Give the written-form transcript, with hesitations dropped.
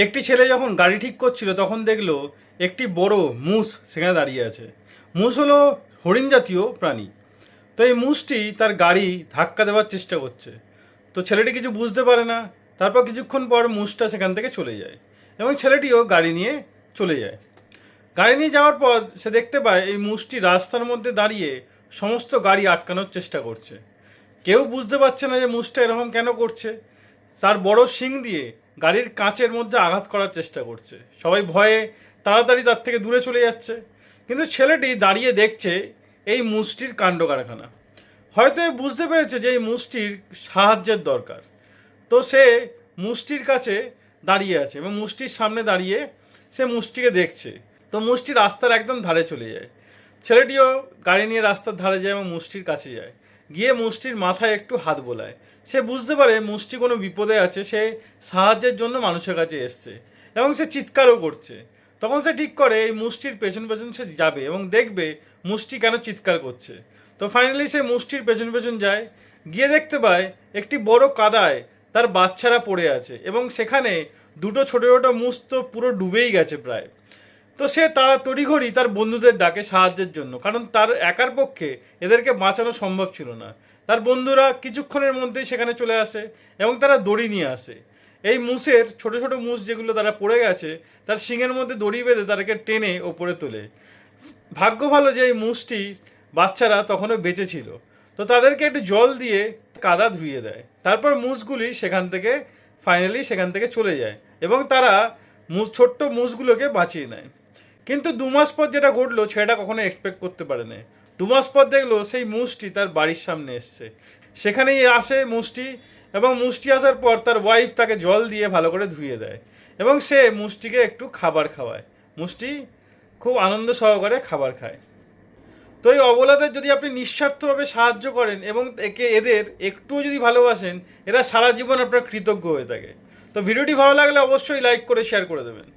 একটি ছেলে যখন গাড়ি ঠিক করছিল তখন দেখলো একটি বড় মুষ সেখানে দাঁড়িয়ে আছে। মুষ হলো হরিণ জাতীয় প্রাণী। তো এই মুষটি তার গাড়ি ধাক্কা দেওয়ার চেষ্টা করছে। তো ছেলেটি কিছু বুঝতে পারে না। তারপর কিছুক্ষণ পর মুষটা সেখান থেকে চলে যায় এবং ছেলেটিও গাড়ি নিয়ে চলে যায়। গাড়ি নিয়ে যাওয়ার পর সে দেখতে পায় এই মুষটি রাস্তার মধ্যে দাঁড়িয়ে সমস্ত গাড়ি আটকানোর চেষ্টা করছে। কেউ বুঝতে পারছে না যে মুষটা এরকম কেন করছে। তার বড় শিং দিয়ে গাড়ির কাঁচের মধ্যে আঘাত করার চেষ্টা করছে। সবাই ভয়ে তাড়াতাড়ি তার থেকে দূরে চলে যাচ্ছে। কিন্তু ছেলেটি দাঁড়িয়ে দেখছে এই মুষটির কাণ্ড কারখানা। হয়তো এ বুঝতে পেরেছে যে এই মুষটির সাহায্যের দরকার। তো সে মুষটির কাছে দাঁড়িয়ে আছে এবং মুষটির সামনে দাঁড়িয়ে সে মুষটিকে দেখছে। তো মুষটি রাস্তার একদম ধারে চলে যায়। ছেলেটিও গাড়ি নিয়ে রাস্তার ধারে যায় এবং মুষটির কাছে যায়। গিয়ে মুষটির মাথায় একটু হাত বোলায়। সে বুঝতে পারে মুষটি কোনো বিপদে আছে, সে সাহায্যের জন্য মানুষের কাছে এসছে এবং সে চিৎকারও করছে। তখন সে ঠিক করে এই মুষটির পেছন পেছন সে যাবে এবং দেখবে মুষটি কেন চিৎকার করছে। তো ফাইনালি সে মুষটির পেছন পেছন যায়। গিয়ে দেখতে পায় একটি বড় কাদায় তার বাচ্চারা পড়ে আছে এবং সেখানে দুটো ছোটো ছোটো মুষ তো পুরো ডুবেই গেছে প্রায়। তো সে তারা তড়িঘড়ি তার বন্ধুদের ডাকে সাহায্যের জন্য, কারণ তার একার পক্ষে এদেরকে বাঁচানো সম্ভব ছিল না। তার বন্ধুরা কিছুক্ষণের মধ্যেই সেখানে চলে আসে এবং তারা দড়ি নিয়ে আসে। এই মুষের ছোট ছোট মুষ যেগুলো তারা পড়ে গেছে তার শিঙের মধ্যে দড়ি বেঁধে তাদেরকে টেনে ওপরে তোলে। ভাগ্য ভালো যে এই মুষটি বাচ্চারা তখনও বেঁচে ছিল। তো তাদেরকে একটু জল দিয়ে কাদা ধুইয়ে দেয়। তারপর মুষগুলি সেখান থেকে ফাইনালি সেখান থেকে চলে যায় এবং তারা ছোট্ট মুষগুলোকে বাঁচিয়ে নেয়। কিন্তু 2 মাস পর যেটা ঘটলো সেটা কখনো এক্সপেক্ট করতে পারে না। 2 মাস পর দেখলো সেই মুষটি তার বাড়ির সামনে এসছে। সেখানেই আসে মুষটি এবং মুষটি আসার পর তার ওয়াইফ তাকে জল দিয়ে ভালো করে ধুয়ে দেয় এবং সে মুষটিকে একটু খাবার খাওয়ায়। মুষটি খুব আনন্দ সহকারে খাবার খায়। তো এই অবলাদের যদি আপনি নিঃস্বার্থভাবে সাহায্য করেন এবং এদের একটুও যদি ভালোবাসেন, এরা সারা জীবন আপনার কৃতজ্ঞ হয়ে থাকে। তো ভিডিওটি ভালো লাগলে অবশ্যই লাইক করে শেয়ার করে দেবেন।